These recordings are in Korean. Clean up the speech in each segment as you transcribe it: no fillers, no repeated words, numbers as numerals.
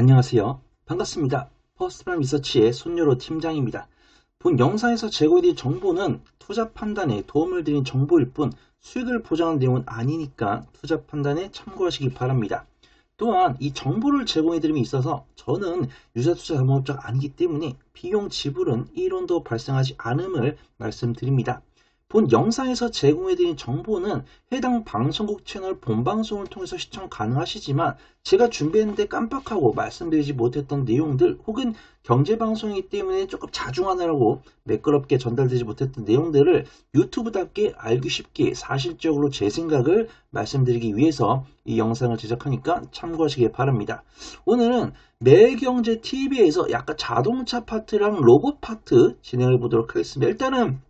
안녕하세요. 반갑습니다. 퍼스트프라임 리서치의 손여로 팀장입니다. 본 영상에서 제공해드린 정보는 투자 판단에 도움을 드린 정보일 뿐 수익을 보장하는 내용은 아니니까 투자 판단에 참고하시기 바랍니다. 또한 이 정보를 제공해드림에 있어서 저는 유자투자 자문업자가 아니기 때문에 비용 지불은 1원도 발생하지 않음을 말씀드립니다. 본 영상에서 제공해드린 정보는 해당 방송국 채널 본방송을 통해서 시청 가능하시지만 제가 준비했는데 깜빡하고 말씀드리지 못했던 내용들 혹은 경제방송이기 때문에 조금 자중하느라고 매끄럽게 전달되지 못했던 내용들을 유튜브답게 알기 쉽게 사실적으로 제 생각을 말씀드리기 위해서 이 영상을 제작하니까 참고하시기 바랍니다. 오늘은 매일경제TV에서 약간 자동차 파트랑 로봇 파트 진행해 보도록 하겠습니다. 일단은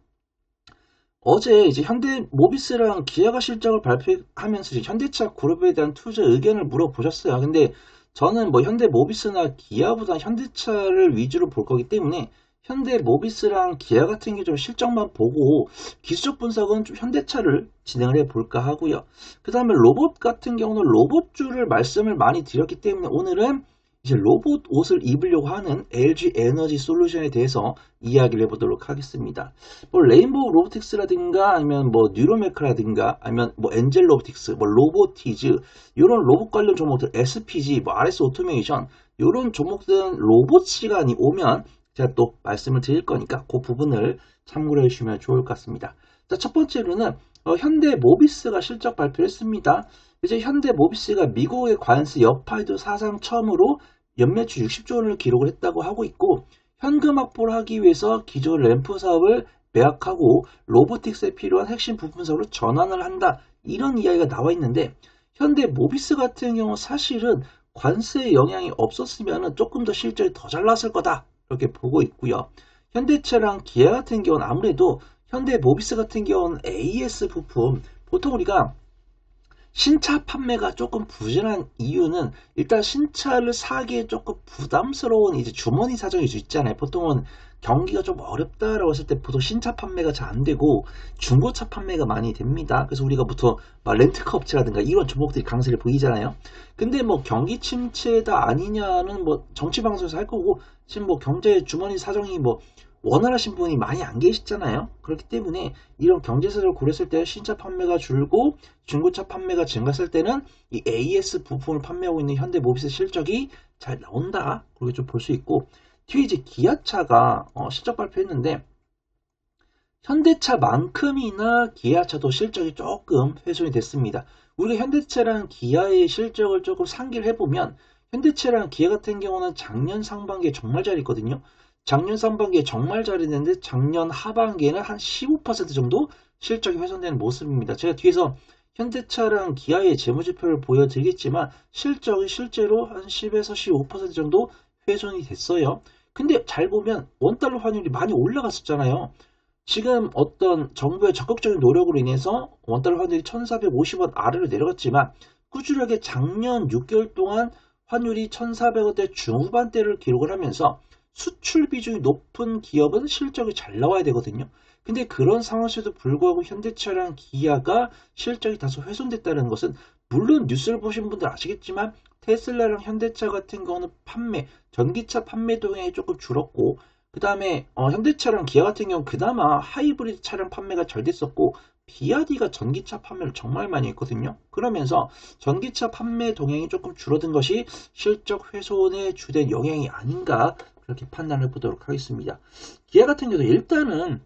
어제 이제 현대모비스랑 기아가 실적을 발표하면서 이제 현대차 그룹에 대한 투자 의견을 물어보셨어요. 근데 저는 뭐 현대모비스나 기아보다 현대차를 위주로 볼 거기 때문에 현대모비스랑 기아 같은 게 좀 실적만 보고 기술적 분석은 좀 현대차를 진행을 해 볼까 하고요. 그 다음에 로봇 같은 경우는 로봇주를 말씀을 많이 드렸기 때문에 오늘은 이제 로봇 옷을 입으려고 하는 LG 에너지 솔루션에 대해서 이야기를 해보도록 하겠습니다. 뭐 레인보우 로보틱스라든가 아니면 뭐 뉴로메크라든가 아니면 뭐 엔젤 로보틱스, 뭐 로보티즈 이런 로봇 관련 종목들 SPG, 뭐 RS 오토메이션 이런 종목들은 로봇 시간이 오면 제가 또 말씀을 드릴 거니까 그 부분을 참고를 해주시면 좋을 것 같습니다. 자, 첫 번째로는 현대모비스가 실적 발표를 했습니다. 이제 현대모비스가 미국의 관세 여파에도 사상 처음으로 연매출 60조 원을 기록을 했다고 하고 있고 현금 확보를 하기 위해서 기존 램프 사업을 매각하고 로보틱스에 필요한 핵심 부품 사업으로 전환을 한다. 이런 이야기가 나와 있는데 현대모비스 같은 경우 사실은 관세 영향이 없었으면 조금 더 실적이 더 잘 났을 거다. 이렇게 보고 있고요. 현대차랑 기아 같은 경우는 아무래도 현대모비스 같은 경우는 AS 부품 보통 우리가 신차 판매가 조금 부진한 이유는 일단 신차를 사기에 조금 부담스러운 이제 주머니 사정일 수 있잖아요. 보통은 경기가 좀 어렵다라고 했을 때 보통 신차 판매가 잘 안 되고 중고차 판매가 많이 됩니다. 그래서 우리가 보통 막 렌트카 업체라든가 이런 종목들이 강세를 보이잖아요. 근데 뭐 경기 침체다 아니냐는 뭐 정치 방송에서 할 거고 지금 뭐 경제 주머니 사정이 뭐 원활하신 분이 많이 안 계시잖아요. 그렇기 때문에 이런 경제세를 고렸을 때 신차 판매가 줄고 중고차 판매가 증가했을 때는 이 AS 부품을 판매하고 있는 현대모비스 실적이 잘 나온다. 그렇게 좀 볼 수 있고 뒤에 이제 기아차가 실적 발표했는데 현대차만큼이나 기아차도 실적이 조금 훼손이 됐습니다. 우리가 현대차랑 기아의 실적을 조금 상기를 해보면 현대차랑 기아 같은 경우는 작년 상반기에 정말 잘했거든요. 작년 상반기에 정말 잘했는데 작년 하반기에는 한 15% 정도 실적이 훼손되는 모습입니다. 제가 뒤에서 현대차랑 기아의 재무지표를 보여드리겠지만 실적이 실제로 한 10에서 15% 정도 훼손이 됐어요. 근데 잘 보면 원달러 환율이 많이 올라갔었잖아요. 지금 어떤 정부의 적극적인 노력으로 인해서 원달러 환율이 1450원 아래로 내려갔지만 꾸준하게 작년 6개월 동안 환율이 1400원대 중후반대를 기록을 하면서 수출 비중이 높은 기업은 실적이 잘 나와야 되거든요. 근데 그런 상황에도 불구하고 현대차랑 기아가 실적이 다소 훼손됐다는 것은 물론 뉴스를 보신 분들 아시겠지만 테슬라랑 현대차 같은 경우는 전기차 판매 동향이 조금 줄었고 그 다음에 현대차랑 기아 같은 경우 그나마 하이브리드 차량 판매가 잘 됐었고 비아디가 전기차 판매를 정말 많이 했거든요. 그러면서 전기차 판매 동향이 조금 줄어든 것이 실적 훼손에 주된 영향이 아닌가 그렇게 판단해 보도록 하겠습니다. 기아 같은 경우도 일단은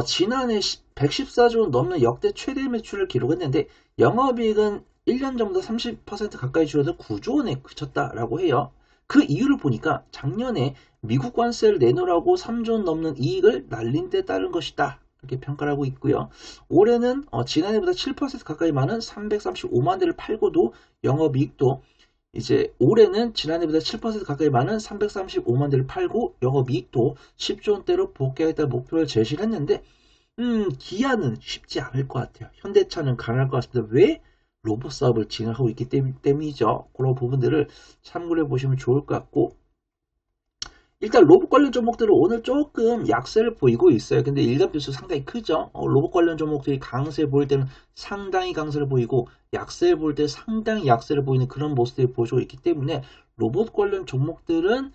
지난해 114조 원 넘는 역대 최대 매출을 기록했는데 영업이익은 1년 전보다 30% 가까이 줄어든 9조 원에 그쳤다라고 해요. 그 이유를 보니까 작년에 미국 관세를 내놓으라고 3조 원 넘는 이익을 날린 데 따른 것이다. 이렇게 평가를 하고 있고요. 올해는 지난해보다 7% 가까이 많은 335만 대를 팔고도 영업이익도 이제 올해는 지난해보다 7% 가까이 많은 335만 대를 팔고 영업이익도 10조 원대로 복귀하겠다 목표를 제시를 했는데 기아는 쉽지 않을 것 같아요. 현대차는 가능할 것 같습니다. 왜? 로봇 사업을 진행하고 있기 때문이죠. 그런 부분들을 참고해 보시면 좋을 것 같고 일단 로봇 관련 종목들은 오늘 조금 약세를 보이고 있어요. 근데 일간 변수 상당히 크죠. 로봇 관련 종목들이 강세 보일 때는 상당히 강세를 보이고 약세를 보일 때 상당히 약세를 보이는 그런 모습들이 보여주고 있기 때문에 로봇 관련 종목들은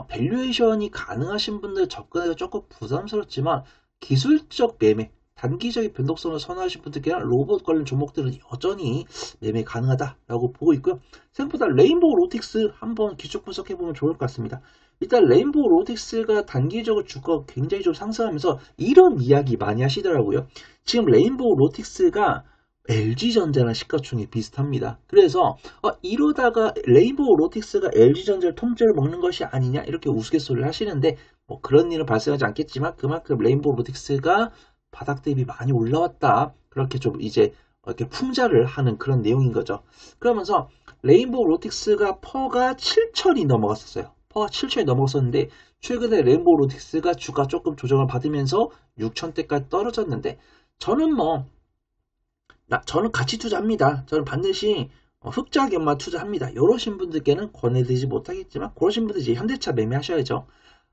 밸류에이션이 가능하신 분들 접근하기가 조금 부담스럽지만 기술적 매매, 단기적인 변동성을 선호하신 분들께는 로봇 관련 종목들은 여전히 매매 가능하다라고 보고 있고요. 생각보다 레인보우 로틱스 한번 기초 분석해보면 좋을 것 같습니다. 일단 레인보우 로틱스가 단기적으로 주가가 굉장히 좀 상승하면서 이런 이야기 많이 하시더라고요. 지금 레인보우 로틱스가 LG전자나 시가총액 비슷합니다. 그래서 이러다가 레인보우 로틱스가 LG전자를 통째로 먹는 것이 아니냐 이렇게 우스갯소리를 하시는데 뭐 그런 일은 발생하지 않겠지만 그만큼 레인보우 로틱스가 바닥 대비 많이 올라왔다. 그렇게 좀 이제 이렇게 풍자를 하는 그런 내용인 거죠. 그러면서 레인보우 로틱스가 퍼가 7천이 넘어갔었어요. 퍼가 7천이 넘어갔었는데 최근에 레인보우 로틱스가 주가 조금 조정을 받으면서 6천대까지 떨어졌는데 저는 같이 투자합니다. 저는 반드시 흑자기업만 투자합니다. 이러신 분들께는 권해드리지 못하겠지만 그러신 분들 이제 현대차 매매하셔야죠.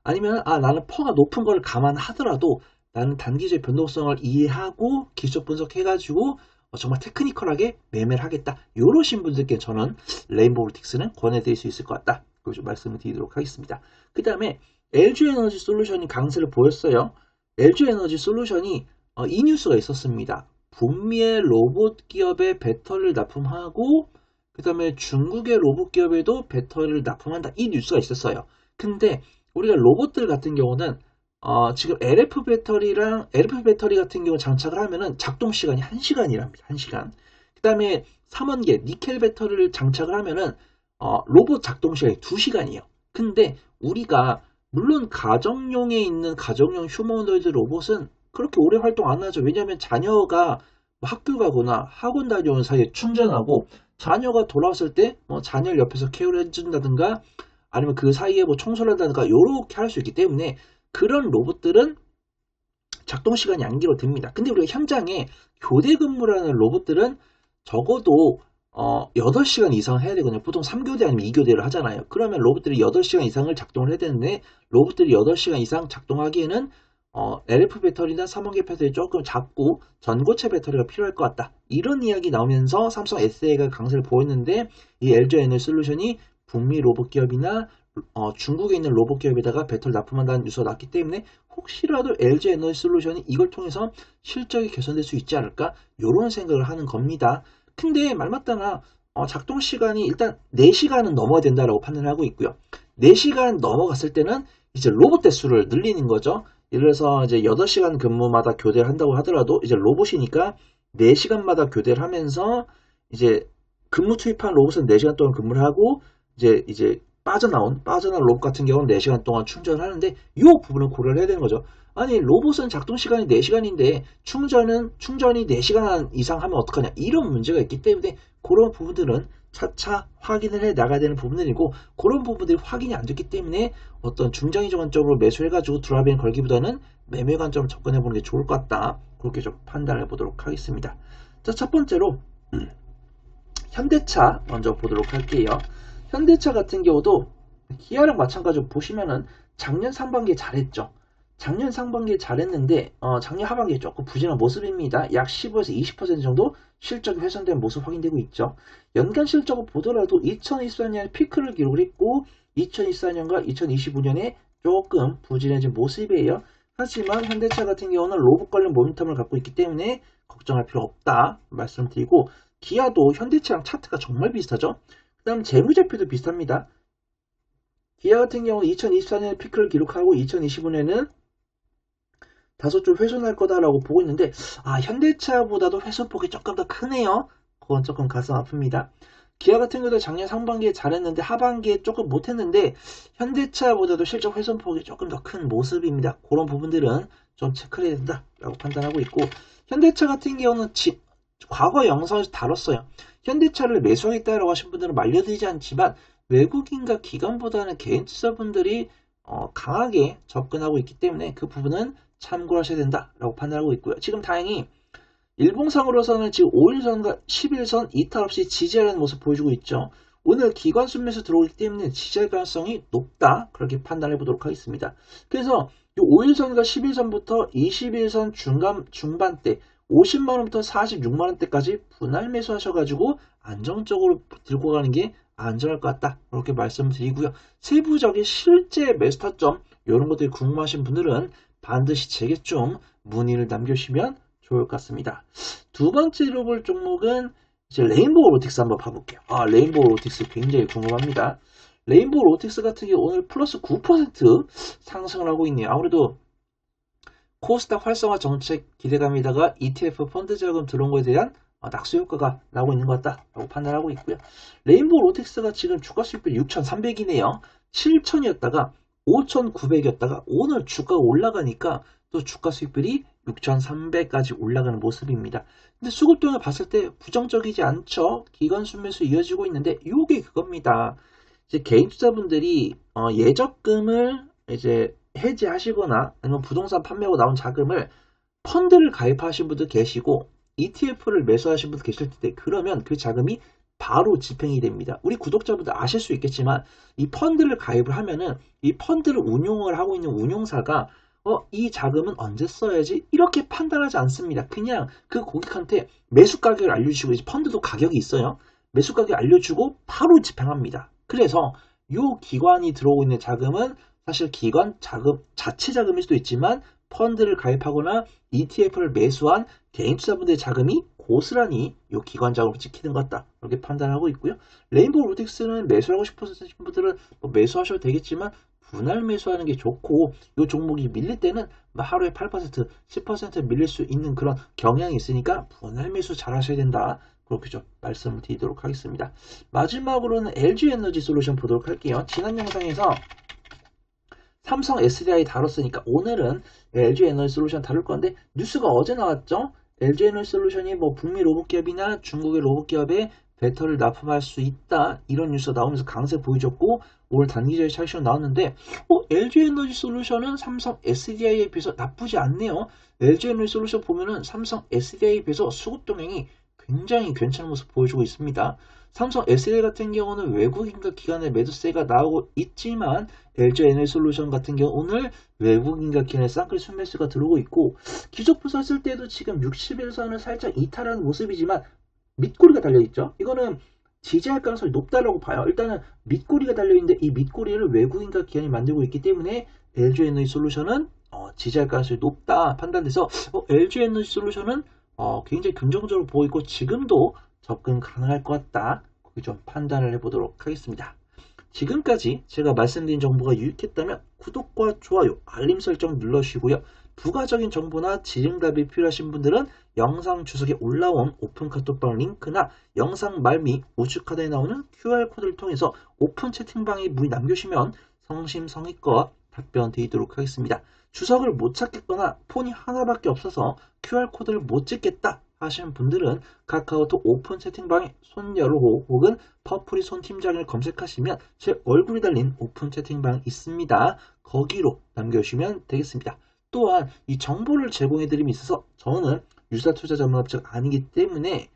아니면 나는 퍼가 높은 걸 감안하더라도 나는 단기적 변동성을 이해하고 기술 분석해가지고 정말 테크니컬하게 매매를 하겠다. 이러신 분들께 저는 레인보우 로틱스는 권해드릴 수 있을 것 같다. 그걸 좀 말씀을 드리도록 하겠습니다. 그 다음에 LG에너지 솔루션이 강세를 보였어요. LG에너지 솔루션이 이 뉴스가 있었습니다. 북미의 로봇 기업에 배터리를 납품하고 그 다음에 중국의 로봇 기업에도 배터리를 납품한다. 이 뉴스가 있었어요. 근데 우리가 로봇들 같은 경우는 지금 LF 배터리 같은 경우 장착을 하면은 작동 시간이 1시간이랍니다. 1시간. 그 다음에 3원계 니켈 배터리를 장착을 하면은 로봇 작동 시간이 2시간이에요. 근데 우리가 물론 가정용에 있는 가정용 휴머노이드 로봇은 그렇게 오래 활동 안 하죠. 왜냐하면 자녀가 학교 가거나 학원 다녀오는 사이에 충전하고 자녀가 돌아왔을 때 자녀를 옆에서 케어를 해준다든가 아니면 그 사이에 청소를 한다든가 이렇게 할 수 있기 때문에 그런 로봇들은 작동 시간이 안 길어집니다. 근데 우리가 현장에 교대 근무를 하는 로봇들은 적어도 8시간 이상 해야 되거든요. 보통 3교대 아니면 2교대를 하잖아요. 그러면 로봇들이 8시간 이상을 작동을 해야 되는데 로봇들이 8시간 이상 작동하기에는 LF 배터리나 3원계 배터리 조금 작고 전고체 배터리가 필요할 것 같다. 이런 이야기 나오면서 삼성 SA가 강세를 보였는데 이 LG 에너지 솔루션이 북미 로봇 기업이나 중국에 있는 로봇 기업에다가 배터리 납품한다는 뉴스가 났기 때문에 혹시라도 LG 에너지 솔루션이 이걸 통해서 실적이 개선될 수 있지 않을까? 이런 생각을 하는 겁니다. 근데 말 맞다나 작동 시간이 일단 4시간은 넘어야 된다라고 판단을 하고 있고요. 4시간 넘어갔을 때는 이제 로봇 대수를 늘리는 거죠. 예를 들어서 이제 8시간 근무마다 교대를 한다고 하더라도 이제 로봇이니까 4시간마다 교대를 하면서 이제 근무 투입한 로봇은 4시간 동안 근무를 하고 이제 빠져나온 로봇 같은 경우는 4시간 동안 충전을 하는데 이 부분을 고려를 해야 되는 거죠. 아니 로봇은 작동 시간이 4시간인데 충전이 4시간 이상 하면 어떡하냐 이런 문제가 있기 때문에 그런 부분들은 차차 확인을 해 나가야 되는 부분들이고 그런 부분들이 확인이 안 됐기 때문에 어떤 중장기 관점으로 매수해가지고 드랍인 걸기보다는 매매 관점 접근해 보는 게 좋을 것 같다. 그렇게 좀 판단해 보도록 하겠습니다. 자, 첫 번째로 현대차 먼저 보도록 할게요. 현대차 같은 경우도 기아랑 마찬가지로 보시면은 작년 상반기에 잘했죠. 작년 상반기에 잘했는데 작년 하반기에 조금 부진한 모습입니다. 약 15에서 20% 정도 실적이 훼손된 모습 확인되고 있죠. 연간 실적을 보더라도 2024년에 피크를 기록을 했고 2024년과 2025년에 조금 부진해진 모습이에요. 하지만 현대차 같은 경우는 로봇 관련 모멘텀을 갖고 있기 때문에 걱정할 필요 없다 말씀드리고 기아도 현대차랑 차트가 정말 비슷하죠. 그 다음 재무제표도 비슷합니다. 기아 같은 경우는 2024년에 피크를 기록하고 2025년에는 다소 좀 훼손할 거다라고 보고 있는데 현대차보다도 훼손폭이 조금 더 크네요. 그건 조금 가슴 아픕니다. 기아 같은 경우도 작년 상반기에 잘했는데 하반기에 조금 못했는데 현대차보다도 실적 훼손폭이 조금 더 큰 모습입니다. 그런 부분들은 좀 체크를 해야 된다라고 판단하고 있고 현대차 같은 경우는 과거 영상에서 다뤘어요. 현대차를 매수하겠다라고 하신 분들은 말려드리지 않지만 외국인과 기관보다는 개인 투자분들이 강하게 접근하고 있기 때문에 그 부분은 참고하셔야 된다라고 판단하고 있고요. 지금 다행히 일봉상으로서는 지금 5일선과 11선 이탈 없이 지지하는 모습 보여주고 있죠. 오늘 기관 순매수 들어오기 때문에 지지할 가능성이 높다. 그렇게 판단해 보도록 하겠습니다. 그래서 이 5일선과 10일선부터 21선 중반대 50만원부터 46만원대까지 분할 매수하셔가지고 안정적으로 들고 가는 게 안전할 것 같다. 그렇게 말씀드리고요. 세부적인 실제 매수 타점 이런 것들이 궁금하신 분들은 반드시 제게 좀 문의를 남겨주시면 좋을 것 같습니다. 두 번째로 볼 종목은 이제 레인보우 로틱스 한번 봐볼게요. 레인보우 로틱스 굉장히 궁금합니다. 레인보우 로틱스 같은 경우 오늘 플러스 9% 상승을 하고 있네요. 아무래도 코스닥 활성화 정책 기대감에다가 ETF 펀드 자금 들어온 것에 대한 낙수 효과가 나오고 있는 것 같다라고 판단하고 있고요. 레인보우 로틱스가 지금 주가 수익률 6,300이네요. 7,000이었다가 5,900이었다가 오늘 주가가 올라가니까 또 주가 수익률이 6,300까지 올라가는 모습입니다. 근데 수급동을 봤을 때 부정적이지 않죠. 기관 순매수 이어지고 있는데 이게 그겁니다. 이제 개인 투자분들이 예적금을 이제 해지하시거나 아니면 부동산 판매하고 나온 자금을 펀드를 가입하신 분도 계시고 ETF를 매수하신 분도 계실 텐데 그러면 그 자금이 바로 집행이 됩니다. 우리 구독자분들 아실 수 있겠지만 이 펀드를 가입을 하면은 이 펀드를 운용을 하고 있는 운용사가 이 자금은 언제 써야지 이렇게 판단하지 않습니다. 그냥 그 고객한테 매수 가격을 알려주시고 이제 펀드도 가격이 있어요. 매수 가격 알려주고 바로 집행합니다. 그래서 이 기관이 들어오고 있는 자금은 사실 기관 자금 자체 자금일 수도 있지만 펀드를 가입하거나 ETF를 매수한 개인 투자분들의 자금이 고스란히 이 기관 자금으로 찍히는 것 같다. 이렇게 판단하고 있고요. 레인보우 로틱스는 매수하고 싶으신 분들은 매수하셔도 되겠지만 분할 매수하는 게 좋고 이 종목이 밀릴 때는 하루에 8%, 10% 밀릴 수 있는 그런 경향이 있으니까 분할 매수 잘 하셔야 된다. 그렇게 좀 말씀을 드리도록 하겠습니다. 마지막으로는 LG에너지 솔루션 보도록 할게요. 지난 영상에서 삼성 SDI 다뤘으니까 오늘은 LG에너지 솔루션 다룰 건데 뉴스가 어제 나왔죠. LG에너지 솔루션이 북미 로봇 기업이나 중국의 로봇 기업에 배터리를 납품할 수 있다 이런 뉴스가 나오면서 강세 보여줬고 올 단기적인 차익실현 나왔는데 LG에너지 솔루션은 삼성 SDI에 비해서 나쁘지 않네요. LG에너지 솔루션 보면은 삼성 SDI에 비해서 수급 동향이 굉장히 괜찮은 모습 보여주고 있습니다. 삼성 SDI 같은 경우는 외국인과 기관의 매도세가 나오고 있지만 LG에너지솔루션 같은 경우 오늘 외국인과 기관의 쌍끌 순매수가 들어오고 있고 기존 부서쓸 때도 지금 60일선을 살짝 이탈하는 모습이지만 밑꼬리가 달려있죠. 이거는 지지할 가능성이 높다라고 봐요. 일단은 밑꼬리가 달려있는데 이 밑꼬리를 외국인과 기관이 만들고 있기 때문에 LG에너지솔루션은 지지할 가능성이 높다 판단돼서 LG에너지솔루션은 굉장히 긍정적으로 보이고 지금도 접근 가능할 것 같다. 거기 좀 판단을 해보도록 하겠습니다. 지금까지 제가 말씀드린 정보가 유익했다면 구독과 좋아요, 알림 설정 눌러주시고요. 부가적인 정보나 질의응답이 필요하신 분들은 영상 주석에 올라온 오픈 카톡방 링크나 영상 말미 우측카드에 나오는 QR코드를 통해서 오픈 채팅방에 문의 남겨주시면 성심성의껏 답변 드리도록 하겠습니다. 주석을 못 찾겠거나 폰이 하나밖에 없어서 QR코드를 못 찍겠다 하시는 분들은 카카오톡 오픈 채팅방에 손여로 혹은 퍼플이 손팀장을 검색하시면 제 얼굴이 달린 오픈 채팅방 있습니다. 거기로 남겨주시면 되겠습니다. 또한 이 정보를 제공해드림에 있어서 저는 유사투자 전문업체가 아니기 때문에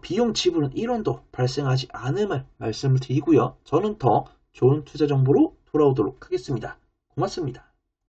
비용 지불은 1원도 발생하지 않음을 말씀을 드리고요. 저는 더 좋은 투자 정보로 돌아오도록 하겠습니다. 고맙습니다.